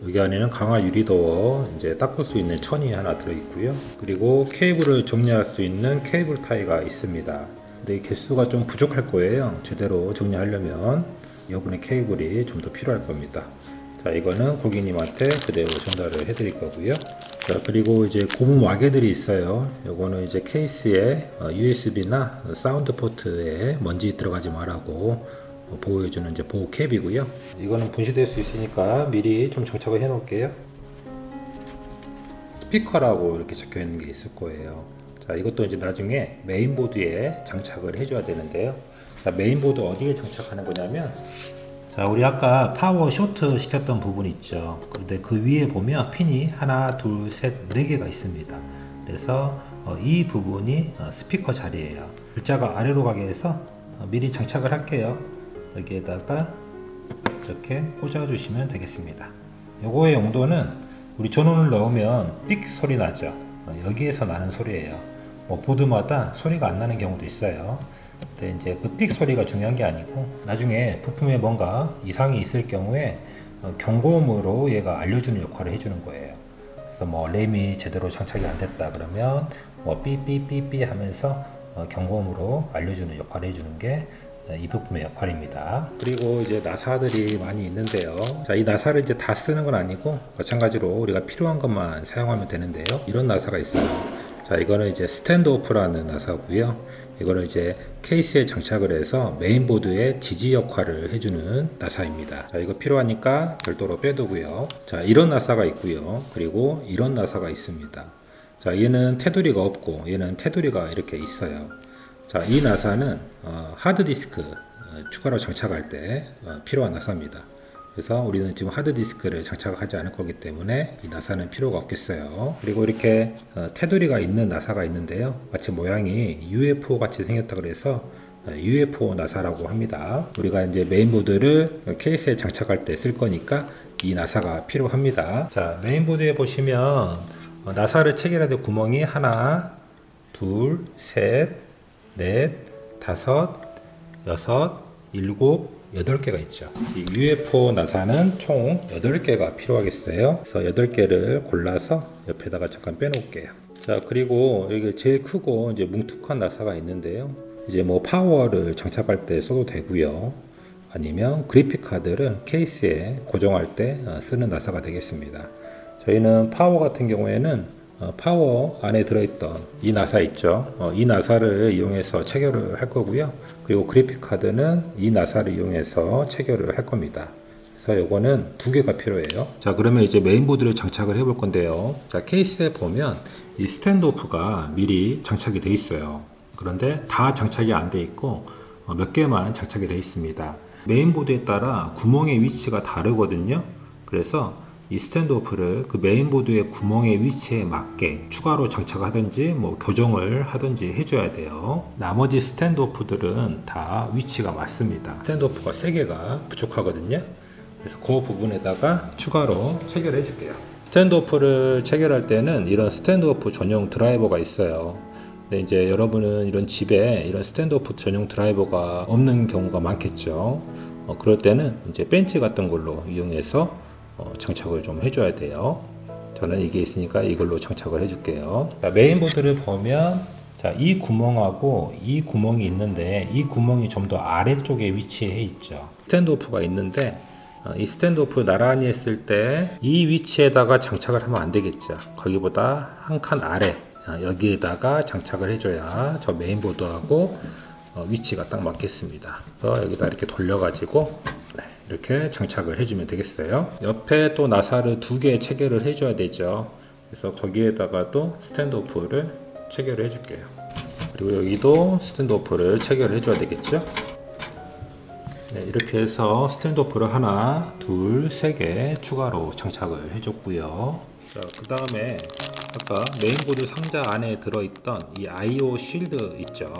여기 안에는 강화 유리도어, 이제 닦을 수 있는 천이 하나 들어 있고요. 그리고 케이블을 정리할 수 있는 케이블 타이가 있습니다. 근데 이 개수가 좀 부족할 거예요. 제대로 정리하려면 여분의 케이블이 좀 더 필요할 겁니다. 자, 이거는 고객님한테 그대로 전달을 해드릴 거고요. 자, 그리고 이제 고무 마개들이 있어요. 요거는 이제 케이스에 USB나 사운드 포트에 먼지 들어가지 말라고 보호해주는 이제 보호 캡이고요. 이거는 분실될 수 있으니까 미리 좀 장착을 해 놓을게요. 스피커라고 이렇게 적혀 있는 게 있을 거예요. 자, 이것도 이제 나중에 메인보드에 장착을 해줘야 되는데요. 자, 메인보드 어디에 장착하는 거냐면, 자, 우리 아까 파워 쇼트 시켰던 부분 있죠. 그런데 그 위에 보면 핀이 하나, 둘, 셋, 네 개가 있습니다. 그래서 이 부분이 스피커 자리예요. 글자가 아래로 가게 해서 미리 장착을 할게요. 여기에다가 이렇게 꽂아 주시면 되겠습니다. 요거의 용도는 우리 전원을 넣으면 삑 소리 나죠. 여기에서 나는 소리예요. 뭐 보드마다 소리가 안 나는 경우도 있어요. 근데 이제 그 삑 소리가 중요한 게 아니고, 나중에 부품에 뭔가 이상이 있을 경우에 경고음으로 얘가 알려주는 역할을 해주는 거예요. 그래서 뭐 램이 제대로 장착이 안 됐다 그러면 뭐 삐삐삐삐 하면서 경고음으로 알려주는 역할을 해주는 게 이 부품의 역할입니다. 그리고 이제 나사들이 많이 있는데요. 자, 이 나사를 이제 다 쓰는 건 아니고 마찬가지로 우리가 필요한 것만 사용하면 되는데요. 이런 나사가 있어요. 자, 이거는 이제 스탠드오프라는 나사고요. 이거는 이제 케이스에 장착을 해서 메인보드의 지지 역할을 해주는 나사입니다. 자, 이거 필요하니까 별도로 빼두고요. 자, 이런 나사가 있고요. 그리고 이런 나사가 있습니다. 자, 얘는 테두리가 없고 얘는 테두리가 이렇게 있어요. 자, 이 나사는 하드디스크 추가로 장착할 때 필요한 나사입니다. 그래서 우리는 지금 하드디스크를 장착하지 않을 거기 때문에 이 나사는 필요가 없겠어요. 그리고 이렇게 테두리가 있는 나사가 있는데요. 마치 모양이 UFO 같이 생겼다 그래서 UFO 나사라고 합니다. 우리가 이제 메인보드를 케이스에 장착할 때 쓸 거니까 이 나사가 필요합니다. 자, 메인보드에 보시면 나사를 체결해야 될 구멍이 하나, 둘, 셋, 넷, 다섯, 여섯, 일곱, 8개가 있죠. 이 UFO 나사는 총 8개가 필요하겠어요. 그래서 8개를 골라서 옆에다가 잠깐 빼놓을게요. 자, 그리고 여기 제일 크고 이제 뭉툭한 나사가 있는데요. 이제 뭐 파워를 장착할 때 써도 되고요. 아니면 그래픽 카드를 케이스에 고정할 때 쓰는 나사가 되겠습니다. 저희는 파워 같은 경우에는 파워 안에 들어있던 이 나사 있죠. 이 나사를 이용해서 체결을 할 거고요. 그리고 그래픽 카드는 이 나사를 이용해서 체결을 할 겁니다. 그래서 요거는 2개가 필요해요. 자, 그러면 이제 메인보드를 장착을 해 볼 건데요. 자, 케이스에 보면 이 스탠드오프가 미리 장착이 돼 있어요. 그런데 다 장착이 안 돼 있고 몇 개만 장착이 돼 있습니다. 메인보드에 따라 구멍의 위치가 다르거든요. 그래서 이 스탠드오프를 그 메인보드의 구멍의 위치에 맞게 추가로 장착하든지 뭐 교정을 하든지 해줘야 돼요. 나머지 스탠드오프들은 다 위치가 맞습니다. 스탠드오프가 3개가 부족하거든요. 그래서 그 부분에다가 추가로 체결해 줄게요. 스탠드오프를 체결할 때는 이런 스탠드오프 전용 드라이버가 있어요. 근데 이제 여러분은 이런 집에 이런 스탠드오프 전용 드라이버가 없는 경우가 많겠죠. 그럴 때는 이제 벤치 같은 걸로 이용해서 장착을 좀 해줘야 돼요. 저는 이게 있으니까 이걸로 장착을 해줄게요. 자, 메인보드를 보면 자, 이 구멍하고 이 구멍이 있는데 이 구멍이 좀 더 아래쪽에 위치해 있죠. 스탠드오프가 있는데 이 스탠드오프 나란히 했을 때 이 위치에다가 장착을 하면 안 되겠죠. 거기보다 한 칸 아래 여기에다가 장착을 해줘야 저 메인보드하고 위치가 딱 맞겠습니다. 그래서 여기다 이렇게 돌려가지고 이렇게 장착을 해주면 되겠어요. 옆에 또 나사를 2개 체결을 해줘야 되죠. 그래서 거기에다가도 스탠드오프를 체결을 해줄게요. 그리고 여기도 스탠드오프를 체결을 해줘야 되겠죠. 네, 이렇게 해서 스탠드오프를 하나, 둘, 3개 추가로 장착을 해줬고요. 자, 그 다음에 아까 메인보드 상자 안에 들어있던 이 IO 쉴드 있죠.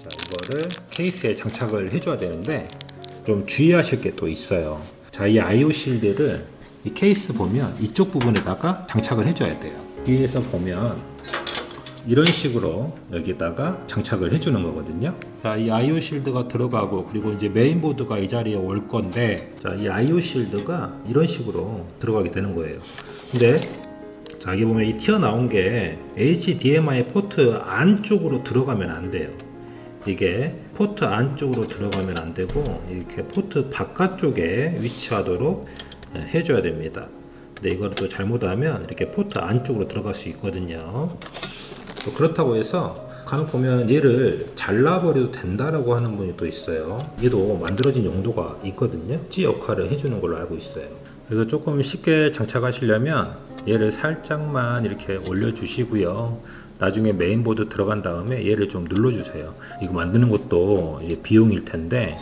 자, 이거를 케이스에 장착을 해줘야 되는데 좀 주의하실 게 또 있어요. 자, 이 IO 실드를 이 케이스 보면 이쪽 부분에다가 장착을 해줘야 돼요. 뒤에서 보면 이런 식으로 여기다가 장착을 해주는 거거든요. 자, 이 IO 실드가 들어가고 그리고 이제 메인보드가 이 자리에 올 건데 자, 이 IO 실드가 이런 식으로 들어가게 되는 거예요. 근데 자, 여기 보면 이 튀어나온 게 HDMI 포트 안쪽으로 들어가면 안 돼요. 이게 포트 안쪽으로 들어가면 안 되고 이렇게 포트 바깥쪽에 위치하도록 해줘야 됩니다. 근데 이걸 또 잘못하면 이렇게 포트 안쪽으로 들어갈 수 있거든요. 그렇다고 해서 간혹 보면 얘를 잘라버려도 된다라고 하는 분이 또 있어요. 얘도 만들어진 용도가 있거든요. 찌 역할을 해주는 걸로 알고 있어요. 그래서 조금 쉽게 장착하시려면 얘를 살짝만 이렇게 올려주시고요. 나중에 메인보드 들어간 다음에 얘를 좀 눌러주세요. 이거 만드는 것도 비용일 텐데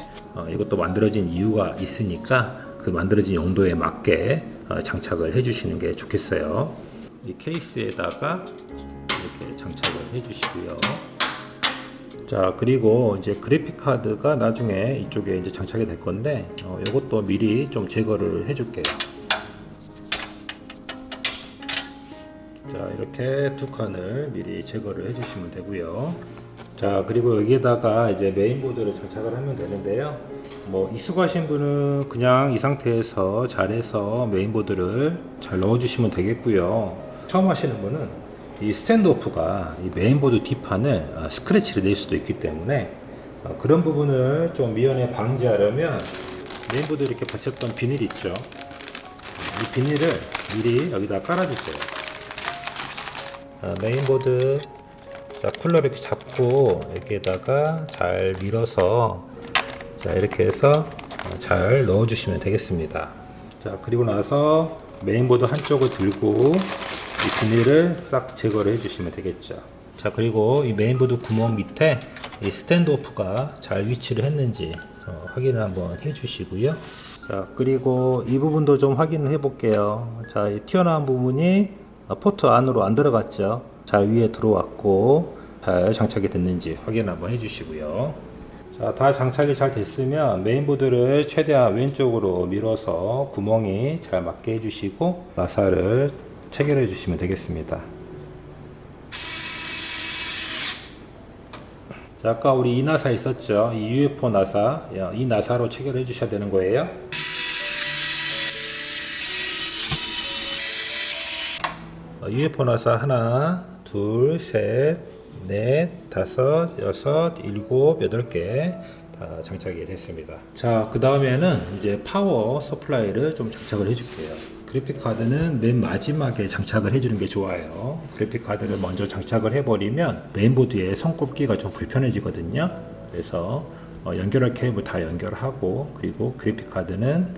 이것도 만들어진 이유가 있으니까 그 만들어진 용도에 맞게 장착을 해주시는 게 좋겠어요. 이 케이스에다가 이렇게 장착을 해주시고요. 자, 그리고 이제 그래픽 카드가 나중에 이쪽에 이제 장착이 될 건데 이것도 미리 좀 제거를 해줄게요. 자, 이렇게 2칸을 미리 제거를 해주시면 되고요. 자, 그리고 여기에다가 이제 메인보드를 장착을 하면 되는데요. 뭐 익숙하신 분은 그냥 이 상태에서 잘해서 메인보드를 잘 넣어주시면 되겠고요. 처음 하시는 분은 이 스탠드오프가 이 메인보드 뒷판을 스크래치를 낼 수도 있기 때문에 그런 부분을 좀 미연에 방지하려면 메인보드 이렇게 받쳤던 비닐 있죠. 이 비닐을 미리 여기다 깔아주세요. 메인보드, 자, 쿨러 이렇게 잡고 여기에다가 잘 밀어서 자, 이렇게 해서 잘 넣어 주시면 되겠습니다. 자, 그리고 나서 메인보드 한쪽을 들고 이 비닐을 싹 제거를 해 주시면 되겠죠. 자, 그리고 이 메인보드 구멍 밑에 이 스탠드오프가 잘 위치를 했는지 확인을 한번 해 주시고요. 자, 그리고 이 부분도 좀 확인을 해 볼게요. 자, 이 튀어나온 부분이 포트 안으로 안 들어갔죠. 잘 위에 들어왔고 잘 장착이 됐는지 확인 한번 해 주시고요. 자, 다 장착이 잘 됐으면 메인보드를 최대한 왼쪽으로 밀어서 구멍이 잘 맞게 해주시고 나사를 체결해 주시면 되겠습니다. 자, 아까 우리 이 나사 있었죠? 이 UFO 나사, 이 나사로 체결해 주셔야 되는 거예요. UFO 나사 하나, 둘, 셋, 넷, 다섯, 여섯, 일곱, 여덟 개 다 장착이 됐습니다. 자, 그 다음에는 이제 파워 서플라이를 좀 장착을 해줄게요. 그래픽 카드는 맨 마지막에 장착을 해주는 게 좋아요. 그래픽 카드를 먼저 장착을 해버리면 메인보드에 손꼽기가 좀 불편해지거든요. 그래서 연결할 케이블 다 연결하고 그리고 그래픽 카드는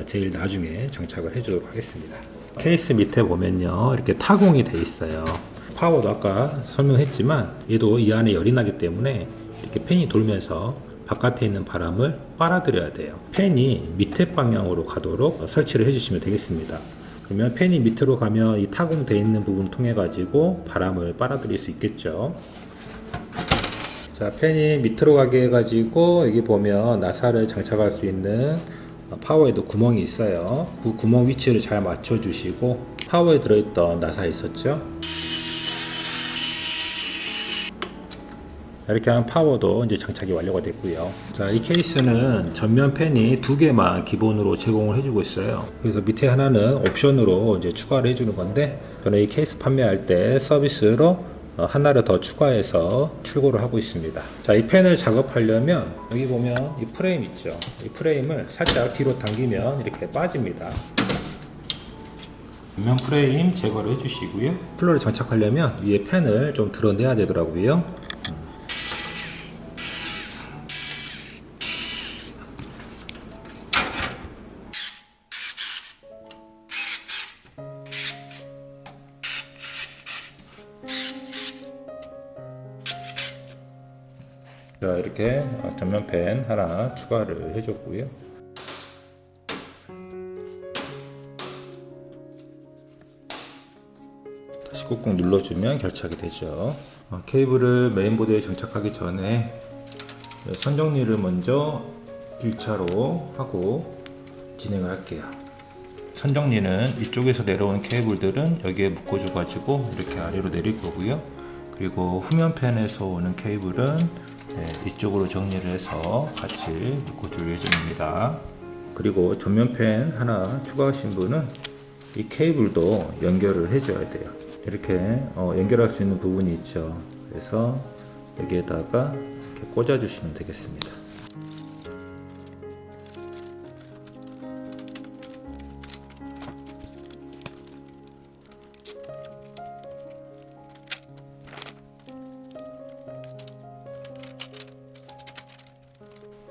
제일 나중에 장착을 해주도록 하겠습니다. 케이스 밑에 보면요, 이렇게 타공이 돼 있어요. 파워도 아까 설명했지만 얘도 이 안에 열이 나기 때문에 이렇게 팬이 돌면서 바깥에 있는 바람을 빨아들여야 돼요. 팬이 밑에 방향으로 가도록 설치를 해주시면 되겠습니다. 그러면 팬이 밑으로 가면 이 타공되어 있는 부분 통해 가지고 바람을 빨아들일 수 있겠죠. 자, 팬이 밑으로 가게 해가지고 여기 보면 나사를 장착할 수 있는 파워에도 구멍이 있어요. 그 구멍 위치를 잘 맞춰 주시고 파워에 들어있던 나사 있었죠. 이렇게 하면 파워도 이제 장착이 완료가 됐고요. 자, 이 케이스는 전면 팬이 두 개만 기본으로 제공을 해주고 있어요. 그래서 밑에 하나는 옵션으로 이제 추가를 해주는 건데, 저는 이 케이스 판매할 때 서비스로 하나를 더 추가해서 출고를 하고 있습니다. 자, 이 팬을 작업하려면 여기 보면 이 프레임 있죠. 이 프레임을 살짝 뒤로 당기면 이렇게 빠집니다. 전면 프레임 제거를 해주시고요. 쿨러를 장착하려면 위에 팬을 좀 드러내야 되더라고요. 자, 이렇게 전면팬 하나 추가를 해줬고요. 다시 꾹꾹 눌러주면 결착이 되죠. 케이블을 메인보드에 장착하기 전에 선 정리를 먼저 1차로 하고 진행을 할게요. 선 정리는 이쪽에서 내려온 케이블들은 여기에 묶어줘 가지고 이렇게 아래로 내릴 거고요. 그리고 후면팬에서 오는 케이블은 이쪽으로 정리를 해서 같이 묶어줄 예정입니다. 그리고 전면팬 하나 추가하신 분은 이 케이블도 연결을 해줘야 돼요. 이렇게 연결할 수 있는 부분이 있죠. 그래서 여기에다가 이렇게 꽂아 주시면 되겠습니다.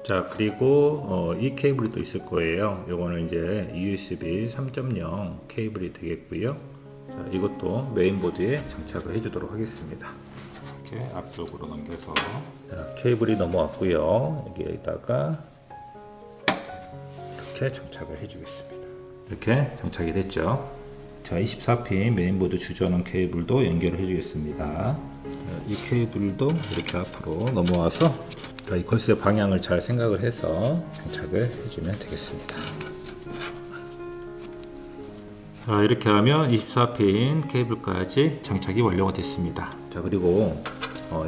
자, 그리고 이 케이블이 또 있을 거예요. 요거는 이제 USB 3.0 케이블이 되겠고요. 자, 이것도 메인보드에 장착을 해주도록 하겠습니다. 이렇게 앞쪽으로 넘겨서 자, 케이블이 넘어왔고요. 여기에다가 이렇게 장착을 해주겠습니다. 이렇게 장착이 됐죠. 자, 24핀 메인보드 주전원 케이블도 연결을 해주겠습니다. 이 케이블도 이렇게 앞으로 넘어와서 이 콜스의 방향을 잘 생각을 해서 장착을 해주면 되겠습니다. 자, 이렇게 하면 24핀 케이블까지 장착이 완료가 됐습니다. 자, 그리고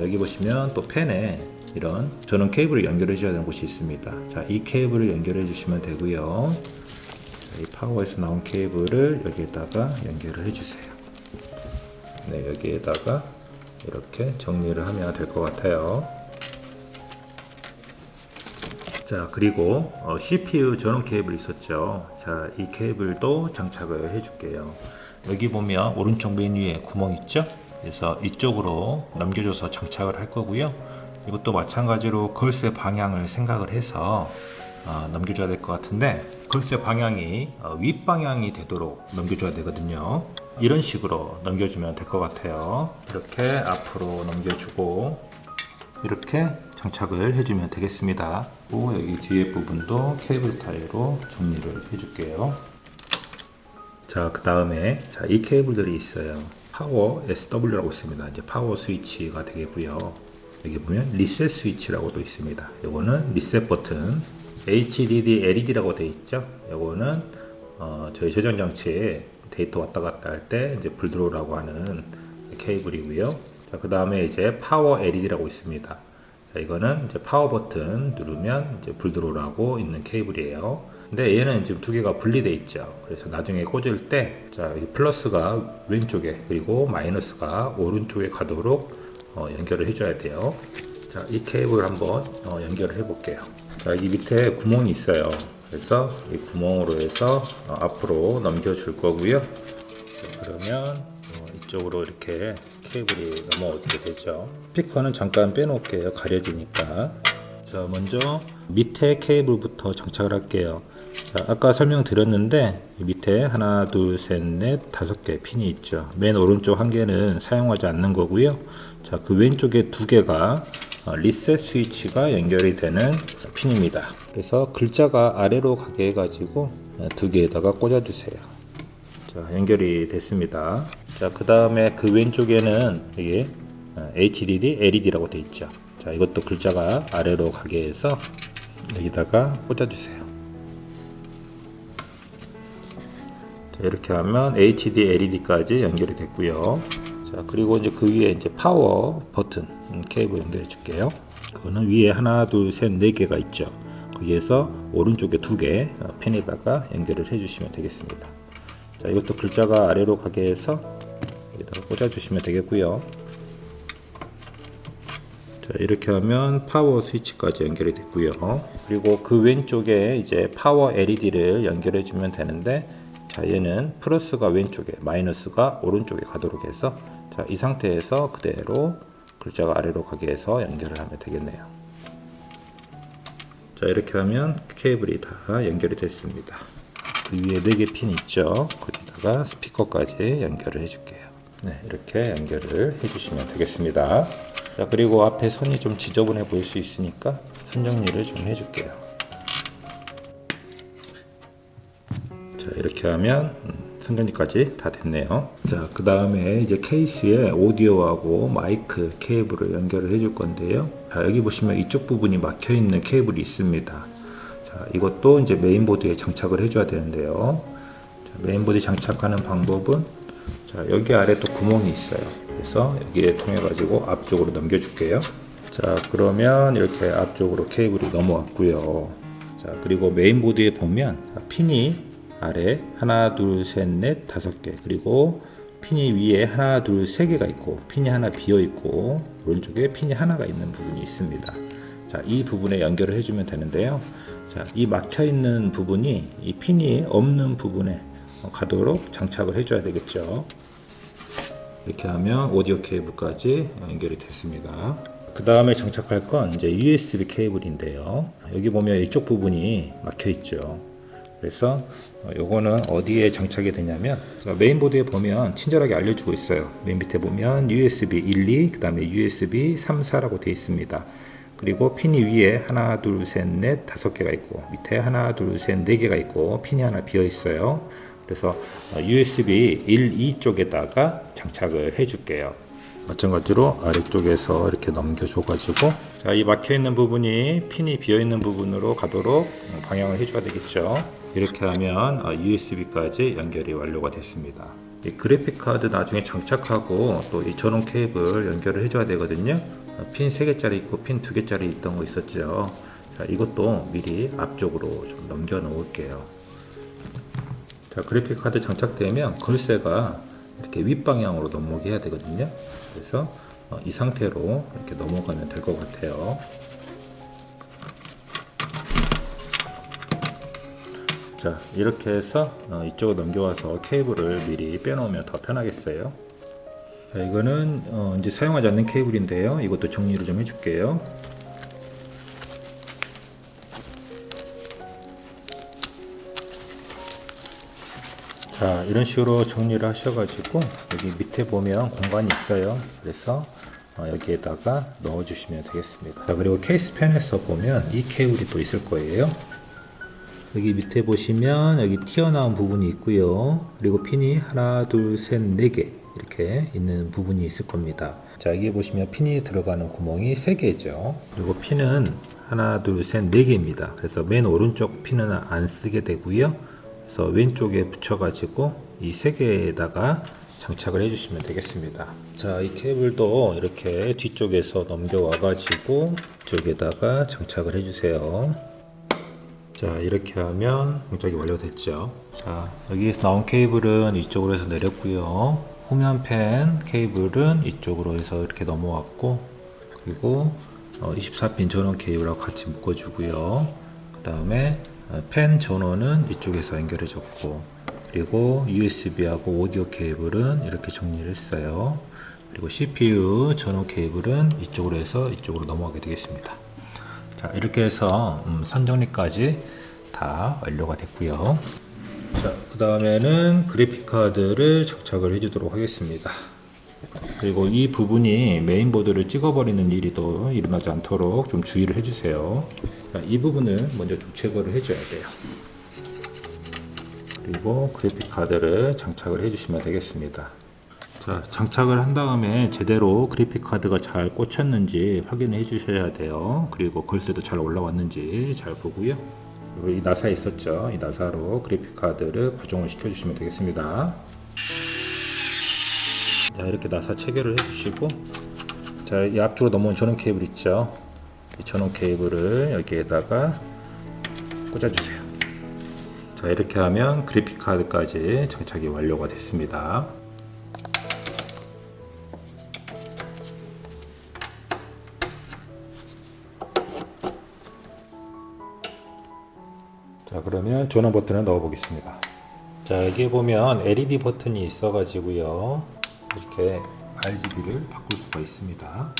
여기 보시면 또 팬에 이런 전원 케이블을 연결해 줘야 되는 곳이 있습니다. 자, 이 케이블을 연결해 주시면 되고요. 이 파워에서 나온 케이블을 여기에다가 연결을 해 주세요. 네, 여기에다가 이렇게 정리를 하면 될 것 같아요. 자, 그리고 CPU 전원 케이블 있었죠. 자, 이 케이블도 장착을 해 줄게요. 여기 보면 오른쪽 메인 위에 구멍 있죠. 그래서 이쪽으로 넘겨줘서 장착을 할 거고요. 이것도 마찬가지로 걸쇠 방향을 생각을 해서 넘겨줘야 될 것 같은데, 걸쇠 방향이 윗방향이 되도록 넘겨줘야 되거든요. 이런 식으로 넘겨주면 될 것 같아요. 이렇게 앞으로 넘겨주고 이렇게 장착을 해주면 되겠습니다. 또 여기 뒤에 부분도 케이블 타이로 정리를 해줄게요. 자, 그 다음에 이 케이블들이 있어요. 파워 SW라고 있습니다. 이제 파워 스위치가 되겠고요. 여기 보면 리셋 스위치라고도 있습니다. 요거는 리셋 버튼. HDD LED라고 되어 있죠. 요거는 저희 저장 장치에 데이터 왔다 갔다 할 때 이제 불 들어오라고 하는 케이블이고요. 자, 그 다음에 이제 파워 LED라고 있습니다. 자, 이거는 이제 파워 버튼 누르면 이제 불 들어오라고 있는 케이블이에요. 근데 얘는 지금 두 개가 분리되어 있죠. 그래서 나중에 꽂을 때, 자, 여기 플러스가 왼쪽에 그리고 마이너스가 오른쪽에 가도록 연결을 해줘야 돼요. 자, 이 케이블 한번 연결을 해 볼게요. 자, 여기 밑에 구멍이 있어요. 그래서 이 구멍으로 해서 앞으로 넘겨 줄 거고요. 자, 그러면 이쪽으로 이렇게 케이블이 넘어오게 되죠. 스피커는 잠깐 빼놓을게요. 가려지니까. 자, 먼저 밑에 케이블부터 장착을 할게요. 자, 아까 설명드렸는데 밑에 하나, 둘, 셋, 넷, 5개 핀이 있죠. 맨 오른쪽 한 개는 사용하지 않는 거고요. 자, 그 왼쪽에 두 개가 리셋 스위치가 연결이 되는 핀입니다. 그래서 글자가 아래로 가게 해가지고 두 개에다가 꽂아주세요. 자, 연결이 됐습니다. 자, 그 다음에 그 왼쪽에는 이게 HDD LED라고 되어 있죠. 자, 이것도 글자가 아래로 가게 해서 여기다가 꽂아주세요. 자, 이렇게 하면 HD LED까지 연결이 됐고요. 자, 그리고 이제 그 위에 이제 파워 버튼 케이블 연결해 줄게요. 그거는 위에 하나, 둘, 셋, 네 개가 있죠. 거기에서 오른쪽에 두 개 펜에다가 연결을 해 주시면 되겠습니다. 자, 이것도 글자가 아래로 가게 해서 여기다가 꽂아 주시면 되겠고요. 자, 이렇게 하면 파워 스위치까지 연결이 됐고요. 그리고 그 왼쪽에 이제 파워 LED를 연결해 주면 되는데, 자, 얘는 플러스가 왼쪽에 마이너스가 오른쪽에 가도록 해서, 자, 이 상태에서 그대로 글자가 아래로 가게 해서 연결을 하면 되겠네요. 자, 이렇게 하면 케이블이 다 연결이 됐습니다. 그 위에 4개 핀 있죠. 거기다가 스피커까지 연결을 해줄게요. 네, 이렇게 연결을 해주시면 되겠습니다. 자, 그리고 앞에 선이 좀 지저분해 보일 수 있으니까 선 정리를 좀 해줄게요. 자, 이렇게 하면 선 정리까지 다 됐네요. 자, 그 다음에 이제 케이스에 오디오하고 마이크 케이블을 연결을 해줄 건데요. 자, 여기 보시면 이쪽 부분이 막혀 있는 케이블이 있습니다. 자, 이것도 이제 메인보드에 장착을 해줘야 되는데요. 자, 메인보드에 장착하는 방법은, 자, 여기 아래 또 구멍이 있어요. 그래서 여기에 통해 가지고 앞쪽으로 넘겨 줄게요. 자, 그러면 이렇게 앞쪽으로 케이블이 넘어왔고요. 자, 그리고 메인보드에 보면 핀이 아래 하나, 둘, 셋, 넷, 5개, 그리고 핀이 위에 하나, 둘, 3개가 있고 핀이 하나 비어 있고 오른쪽에 핀이 하나가 있는 부분이 있습니다. 자, 이 부분에 연결을 해주면 되는데요. 자, 이 막혀 있는 부분이 이 핀이 없는 부분에 가도록 장착을 해줘야 되겠죠. 이렇게 하면 오디오 케이블까지 연결이 됐습니다. 그 다음에 장착할 건 이제 USB 케이블인데요. 여기 보면 이쪽 부분이 막혀 있죠. 그래서 요거는 어디에 장착이 되냐면, 메인보드에 보면 친절하게 알려주고 있어요. 맨 밑에 보면 USB 1, 2, 그 다음에 USB 3, 4라고 되어 있습니다. 그리고 핀이 위에 하나, 둘, 셋, 넷, 5개가 있고 밑에 하나, 둘, 셋, 4개가 있고 핀이 하나 비어 있어요. 그래서 USB 1, 2 쪽에다가 장착을 해 줄게요. 마찬가지로 아래쪽에서 이렇게 넘겨줘 가지고, 자, 이 막혀 있는 부분이 핀이 비어 있는 부분으로 가도록 방향을 해줘야 되겠죠. 이렇게 하면 USB까지 연결이 완료가 됐습니다. 이 그래픽 카드 나중에 장착하고 또 이 전원 케이블 연결을 해줘야 되거든요. 핀 3개짜리 있고 핀 2개짜리 있던 거 있었죠. 자, 이것도 미리 앞쪽으로 좀 넘겨 놓을게요. 자, 그래픽 카드 장착되면 걸쇠가 이렇게 윗방향으로 넘어오게 해야 되거든요. 그래서 이 상태로 이렇게 넘어가면 될 것 같아요. 자, 이렇게 해서 이쪽으로 넘겨와서 케이블을 미리 빼놓으면 더 편하겠어요. 자, 이거는 이제 사용하지 않는 케이블인데요. 이것도 정리를 좀 해줄게요. 자, 이런 식으로 정리를 하셔가지고 여기 밑에 보면 공간이 있어요. 그래서 여기에다가 넣어 주시면 되겠습니다. 자, 그리고 케이스 펜에서 보면 이 케이블이 또 있을 거예요. 여기 밑에 보시면 여기 튀어나온 부분이 있고요. 그리고 핀이 하나, 둘, 셋, 네 개 이렇게 있는 부분이 있을 겁니다. 자, 여기 보시면 핀이 들어가는 구멍이 3개죠. 그리고 핀은 하나, 둘, 셋, 네 개입니다. 그래서 맨 오른쪽 핀은 안 쓰게 되고요. 그래서 왼쪽에 붙여가지고 이 3개에다가 장착을 해주시면 되겠습니다. 자, 이 케이블도 이렇게 뒤쪽에서 넘겨와가지고 이쪽에다가 장착을 해주세요. 자, 이렇게 하면 장착이 완료됐죠. 자, 여기에서 나온 케이블은 이쪽으로 해서 내렸고요. 후면 펜 케이블은 이쪽으로 해서 이렇게 넘어왔고, 그리고 24핀 전원 케이블하고 같이 묶어주고요. 그 다음에 펜 전원은 이쪽에서 연결해줬고, 그리고 USB하고 오디오 케이블은 이렇게 정리를 했어요. 그리고 CPU 전원 케이블은 이쪽으로 해서 이쪽으로 넘어가게 되겠습니다. 자, 이렇게 해서 선정리까지 다 완료가 됐고요. 자, 그 다음에는 그래픽카드를 장착을 해주도록 하겠습니다. 그리고 이 부분이 메인보드를 찍어버리는 일이 또 일어나지 않도록 좀 주의를 해주세요. 자, 이 부분을 먼저 좀 제거를 해줘야 돼요. 그리고 그래픽카드를 장착을 해주시면 되겠습니다. 자, 장착을 한 다음에 제대로 그래픽카드가 잘 꽂혔는지 확인해 주셔야 돼요. 그리고 걸쇠도 잘 올라왔는지 잘 보고요. 그리고 이 나사 있었죠. 이 나사로 그래픽카드를 고정을 시켜 주시면 되겠습니다. 자, 이렇게 나사 체결을 해 주시고, 자, 이 앞쪽으로 넘어온 전원 케이블 있죠. 이 전원 케이블을 여기에다가 꽂아 주세요. 자, 이렇게 하면 그래픽카드까지 장착이 완료가 됐습니다. 자, 그러면 전원 버튼을 넣어 보겠습니다. 자, 여기 보면 LED 버튼이 있어 가지고요, 이렇게 RGB를 바꿀 수가 있습니다.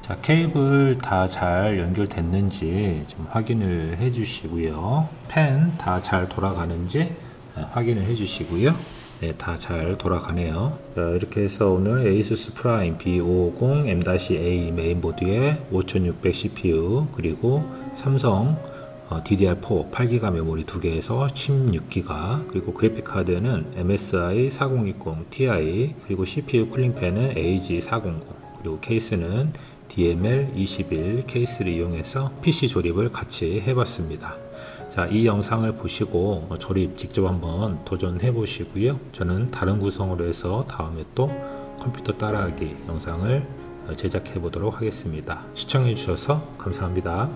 자, 케이블 다 잘 연결됐는지 좀 확인을 해 주시고요. 펜 다 잘 돌아가는지 확인을 해 주시고요. 네, 다 잘 돌아가네요. 자, 이렇게 해서 오늘 ASUS 프라임 B550 M-A 메인보드에 5600 CPU, 그리고 삼성 DDR4 8GB 메모리 2개에서 16GB, 그리고 그래픽카드는 MSI 4020 Ti, 그리고 CPU 쿨링팬은 AG400, 그리고 케이스는 DML21 케이스를 이용해서 PC 조립을 같이 해봤습니다. 자, 이 영상을 보시고 조립 직접 한번 도전해 보시고요. 저는 다른 구성으로 해서 다음에 또 컴퓨터 따라하기 영상을 제작해 보도록 하겠습니다. 시청해 주셔서 감사합니다.